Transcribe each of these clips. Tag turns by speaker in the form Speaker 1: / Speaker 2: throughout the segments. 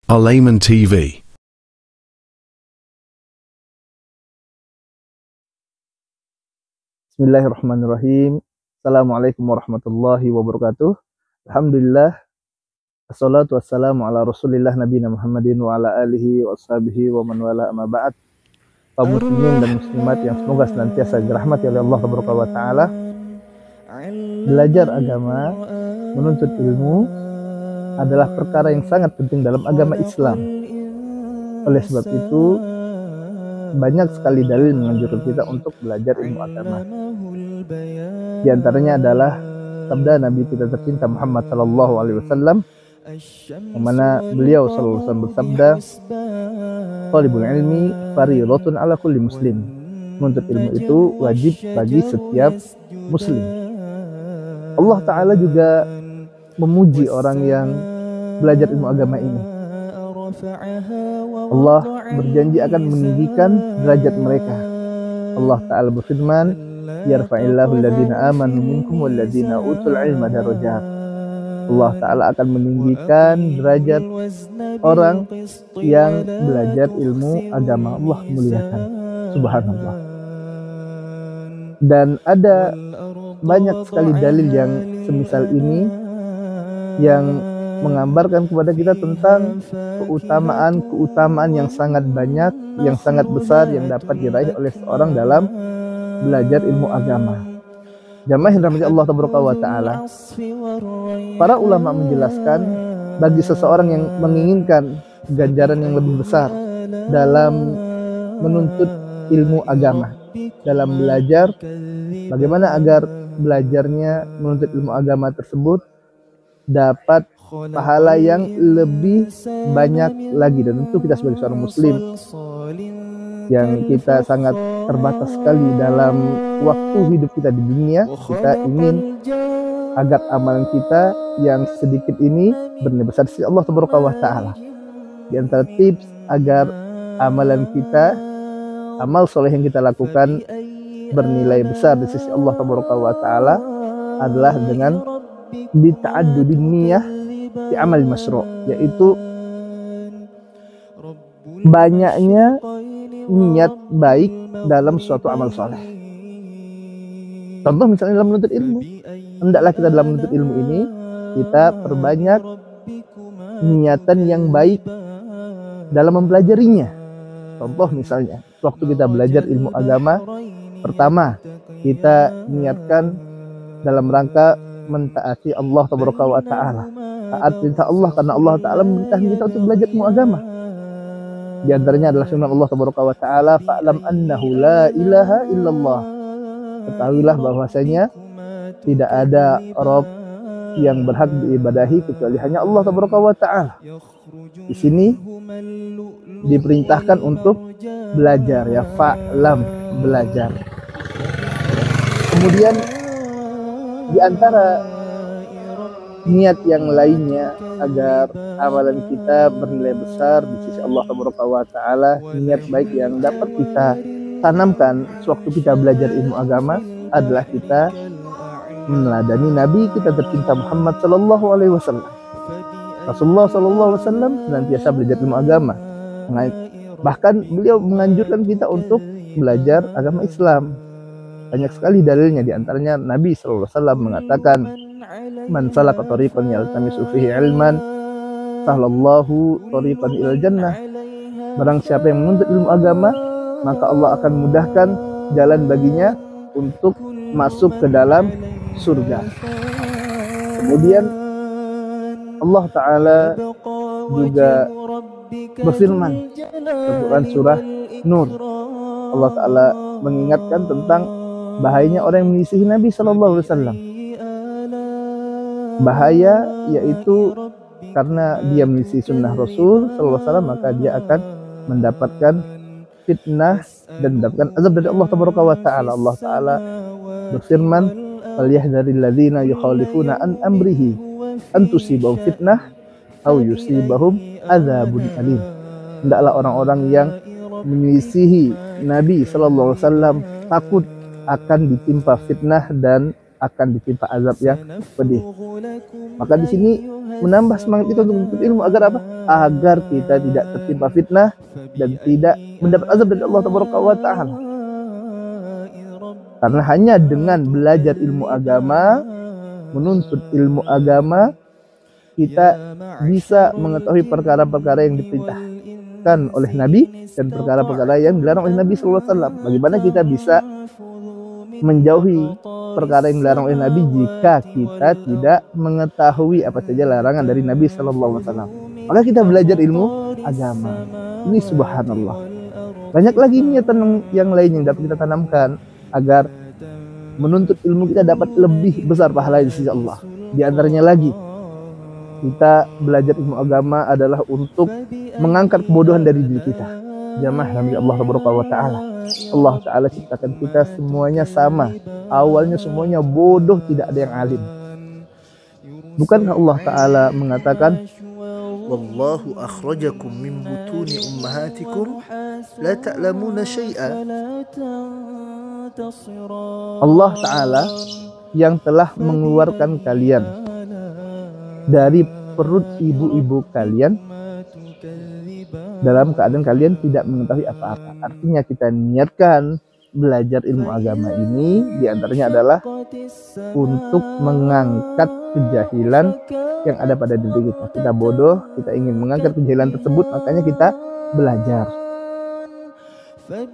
Speaker 1: Al-Ayman TV.
Speaker 2: Bismillahirrahmanirrahim. Assalamualaikum warahmatullahi wabarakatuh. Alhamdulillah. Assalatu wassalamu ala rasulillah nabiyina Muhammadin wa ala alihi wa ashabihi wa man wala amma ba'd. Kaum muslimin dan muslimat yang semoga senantiasa dirahmati oleh Allah Subhanahu wa taala. Belajar agama, menuntut ilmu adalah perkara yang sangat penting dalam agama Islam. Oleh sebab itu, banyak sekali dalil menganjurkan kita untuk belajar ilmu agama. Di antaranya adalah sabda Nabi kita tercinta Muhammad sallallahu alaihi wasallam, yang mana beliau sallallahu alaihi wasallam bersabda, "Talibul ilmi fardhatun ala kulli muslim." Menuntut ilmu itu wajib bagi setiap muslim. Allah Ta'ala juga memuji orang yang belajar ilmu agama ini. Allah berjanji akan meninggikan derajat mereka. Allah Ta'ala berfirman, "Yarfa'illahu alladhina amanu minkum walladhina utul ilma darajat." Allah Ta'ala akan meninggikan derajat orang yang belajar ilmu agama. Allah muliakan. Subhanallah. Dan ada banyak sekali dalil yang semisal ini yang menggambarkan kepada kita tentang keutamaan yang sangat banyak, yang sangat besar yang dapat diraih oleh seorang dalam belajar ilmu agama. Jamaah yang dirahmati Allah Taala, para ulama menjelaskan bagi seseorang yang menginginkan ganjaran yang lebih besar dalam menuntut ilmu agama, dalam belajar, bagaimana agar belajarnya menuntut ilmu agama tersebut dapat pahala yang lebih banyak lagi. Dan tentu kita sebagai seorang muslim yang kita sangat terbatas sekali dalam waktu hidup kita di dunia, kita ingin agar amalan kita yang sedikit ini bernilai besar di sisi Allah Subhanahu wa taala. Di antara tips agar amalan kita, amal soleh yang kita lakukan bernilai besar di sisi Allah Subhanahu wa taala adalah dengan bita'addudin niyah di amal masyru', yaitu banyaknya niat baik dalam suatu amal soleh. Contoh misalnya dalam menuntut ilmu, hendaklah kita dalam menuntut ilmu ini kita perbanyak niatan yang baik dalam mempelajarinya. Contoh misalnya waktu kita belajar ilmu agama, pertama kita niatkan dalam rangka mentaati Allah Subhanahu wa taala. Taat perintah Allah karena Allah Ta'ala memerintahkan kita untuk belajar ilmu agama. Di antaranya adalah firman Allah Subhanahu wa taala, "Fa'lam annahu la ilaha illallah." Ketahuilah bahwasanya tidak ada Rabb yang berhak diibadahi kecuali hanya Allah Subhanahu wa taala. Di sini diperintahkan untuk belajar, ya, fa'lam, belajar. Kemudian di antara niat yang lainnya agar amalan kita bernilai besar di sisi Allah Subhanahu wa taala, niat baik yang dapat kita tanamkan sewaktu kita belajar ilmu agama adalah kita meneladani Nabi kita tercinta Muhammad sallallahu alaihi wasallam. Rasulullah sallallahu alaihi wasallam senantiasa belajar ilmu agama. Bahkan beliau menganjurkan kita untuk belajar agama Islam. Banyak sekali dalilnya, di antaranya Nabi sallallahu alaihi wasallam mengatakan, "Man salaka tariqan yaltamisu fihi ilman, sahlallahu tariqan ilal jannah." Barang siapa yang menuntut ilmu agama, maka Allah akan mudahkan jalan baginya untuk masuk ke dalam surga. Kemudian Allah Ta'ala juga berfirman dalam surah Nur. Allah Ta'ala mengingatkan tentang bahayanya orang yang menyisihi Nabi sallallahu alaihi wasallam. Bahaya yaitu karena dia menyisihi sunnah Rasul sallallahu alaihi wasallam, maka dia akan mendapatkan fitnah dan mendapatkan azab dari Allah Subhanahu wa taala. Allah Ta'ala berfirman, "Falyahdharil ladzina yukhalifuna an amrihi an tusibahum fitnah aw yusibahum adzabun alim." Hendaklah orang-orang yang menyisihi Nabi sallallahu alaihi wasallam takut akan ditimpa fitnah dan akan ditimpa azab yang pedih. Maka di sini menambah semangat kita untuk menuntut ilmu agar apa? Agar kita tidak tertimpa fitnah dan tidak mendapat azab dari Allah Taala. Karena hanya dengan belajar ilmu agama, menuntut ilmu agama, kita bisa mengetahui perkara-perkara yang diperintahkan oleh Nabi dan perkara-perkara yang dilarang oleh Nabi SAW. Bagaimana kita bisa menjauhi perkara yang dilarang oleh Nabi jika kita tidak mengetahui apa saja larangan dari Nabi SAW. Maka kita belajar ilmu agama. Ini subhanallah. Banyak lagi niatan yang lain yang dapat kita tanamkan agar menuntut ilmu kita dapat lebih besar pahala di sisi Allah. Di antaranya lagi, kita belajar ilmu agama adalah untuk mengangkat kebodohan dari diri kita. Jamaah Nabi Allah Taala. Allah Ta'ala ciptakan kita semuanya sama. Awalnya semuanya bodoh, tidak ada yang alim. Bukankah Allah Ta'ala mengatakan,
Speaker 1: Wallahu akhrajakum min butuni ummahatikum la ta'lamuna syai'a.
Speaker 2: Allah Ta'ala yang telah mengeluarkan kalian dari perut ibu-ibu kalian dalam keadaan kalian tidak mengetahui apa-apa. Artinya kita niatkan belajar ilmu agama ini diantaranya adalah untuk mengangkat kejahilan yang ada pada diri kita. Kita bodoh, kita ingin mengangkat kejahilan tersebut, makanya kita belajar.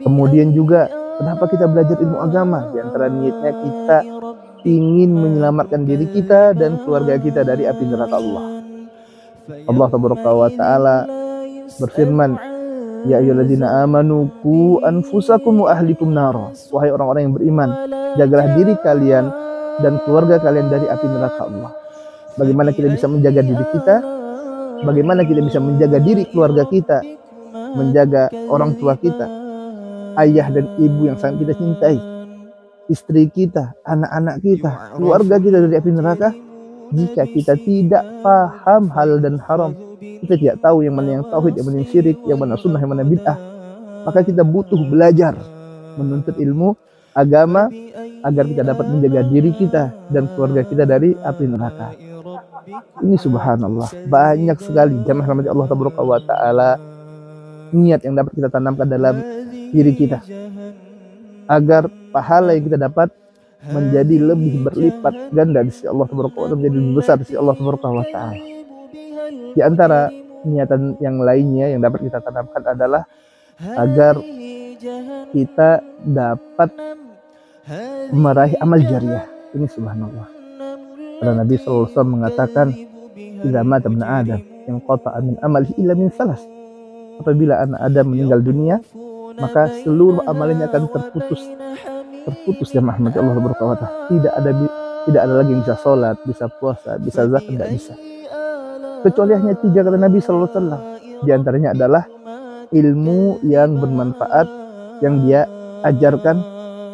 Speaker 2: Kemudian juga kenapa kita belajar ilmu agama? Di antara niatnya kita ingin menyelamatkan diri kita dan keluarga kita dari api neraka Allah. Allah Ta'ala berfirman, ya ayyuhalladzina amanu qu anfusakum wa ahlikum nara. Wahai orang-orang yang beriman, jagalah diri kalian dan keluarga kalian dari api neraka Allah. Bagaimana kita bisa menjaga diri kita? Bagaimana kita bisa menjaga diri keluarga kita? Menjaga orang tua kita, ayah dan ibu yang sangat kita cintai, istri kita, anak-anak kita, keluarga kita dari api neraka. Jika kita tidak paham halal dan haram, kita tidak tahu yang mana yang tauhid, yang mana yang syirik, yang mana sunnah, yang mana bid'ah, maka kita butuh belajar menuntut ilmu agama agar kita dapat menjaga diri kita dan keluarga kita dari api neraka. Ini subhanallah, banyak sekali jamaah rahmati Allah Ta'ala niat yang dapat kita tanamkan dalam diri kita agar pahala yang kita dapat menjadi lebih berlipat ganda di sisi Allah Ta'ala, menjadi lebih besar di sisi Allah Ta'ala. Di antara niatan yang lainnya yang dapat kita tanamkan adalah agar kita dapat meraih amal jariah. Ini subhanallah. Karena Nabi SAW mengatakan, idza mata ibnu Adam inqata'a min amalihi illa min salas. Apabila anak Adam meninggal dunia, maka seluruh amalnya akan terputus jamaah rahmati Allah Ta'ala. Tidak ada lagi yang bisa sholat, bisa puasa, bisa zakat, tidak bisa. Kecuali hanya 3 kata Nabi SAW. Di antaranya adalah ilmu yang bermanfaat yang dia ajarkan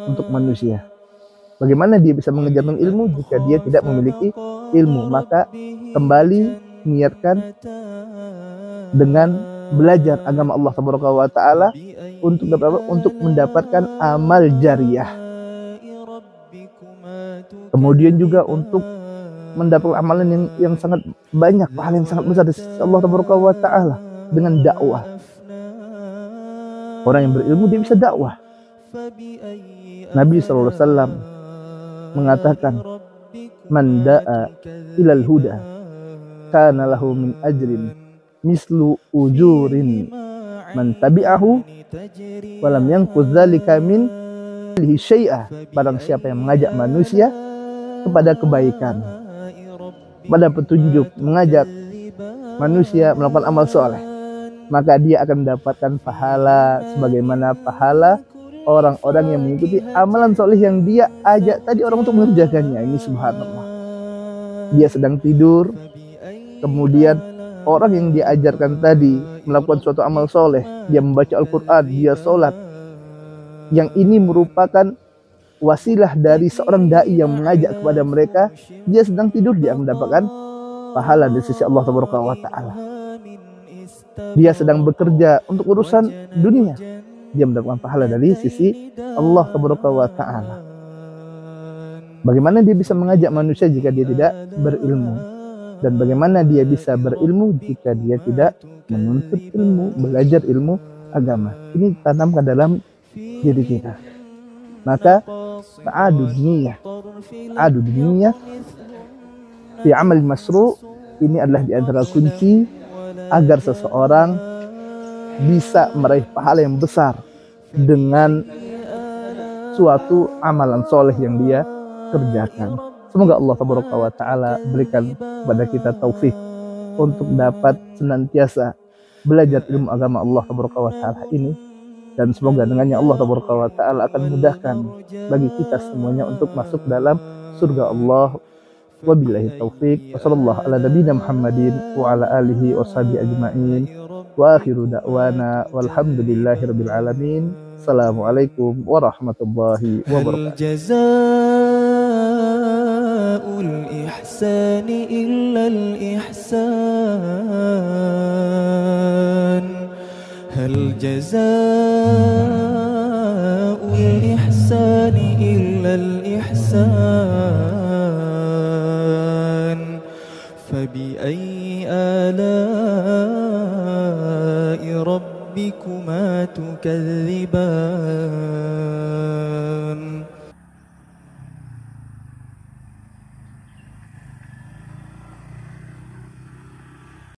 Speaker 2: untuk manusia. Bagaimana dia bisa mengejarkan ilmu jika dia tidak memiliki ilmu? Maka kembali niatkan dengan belajar agama Allah Ta'ala untuk mendapatkan amal jariah. Kemudian juga untuk mendapat amalan yang sangat banyak, pahala yang sangat besar dari Allah Ta'ala dengan dakwah. Orang yang berilmu dia bisa dakwah. Nabi SAW mengatakan, man da'a ilal huda kana lahu min ajrin mislu ujurin man tabi'ahu walam yanqudz dzalika min lihi syai'a. Barang siapa yang mengajak manusia kepada kebaikan, pada petunjuk, mengajak manusia melakukan amal soleh, maka dia akan mendapatkan pahala sebagaimana pahala orang-orang yang mengikuti amalan soleh yang dia ajak tadi orang untuk mengerjakannya. Ini subhanallah. Dia sedang tidur, kemudian orang yang dia ajarkan tadi melakukan suatu amal soleh, dia membaca Al-Quran, dia sholat. Yang ini merupakan wasilah dari seorang da'i yang mengajak kepada mereka. Dia sedang tidur, dia mendapatkan pahala dari sisi Allah Ta'ala. Dia sedang bekerja untuk urusan dunia, dia mendapatkan pahala dari sisi Allah Ta'ala. Bagaimana dia bisa mengajak manusia jika dia tidak berilmu? Dan bagaimana dia bisa berilmu jika dia tidak menuntut ilmu, belajar ilmu agama? Ini tanamkan dalam diri kita. Maka ta'adud niyah fi amal masru' ini adalah di antara kunci agar seseorang bisa meraih pahala yang besar dengan suatu amalan soleh yang dia kerjakan. Semoga Allah Taala berikan kepada kita taufik untuk dapat senantiasa belajar ilmu agama Allah Taala ini, dan semoga dengannya Allah Taala akan mudahkan bagi kita semuanya untuk masuk dalam surga Allah. Wabillahi taufik. Wassallallahu ala nabiyina Muhammadin wa ala alihi washabihi ajma'in. Wa akhiru da'wana walhamdulillahi rabbil alamin. Assalamualaikum warahmatullahi wabarakatuh.
Speaker 3: Jazaa'ul ihsani illa al-ihsan. Hal jazaa'ul ihsani illa al-ihsan. فبأي آلاء ربكما تكذبان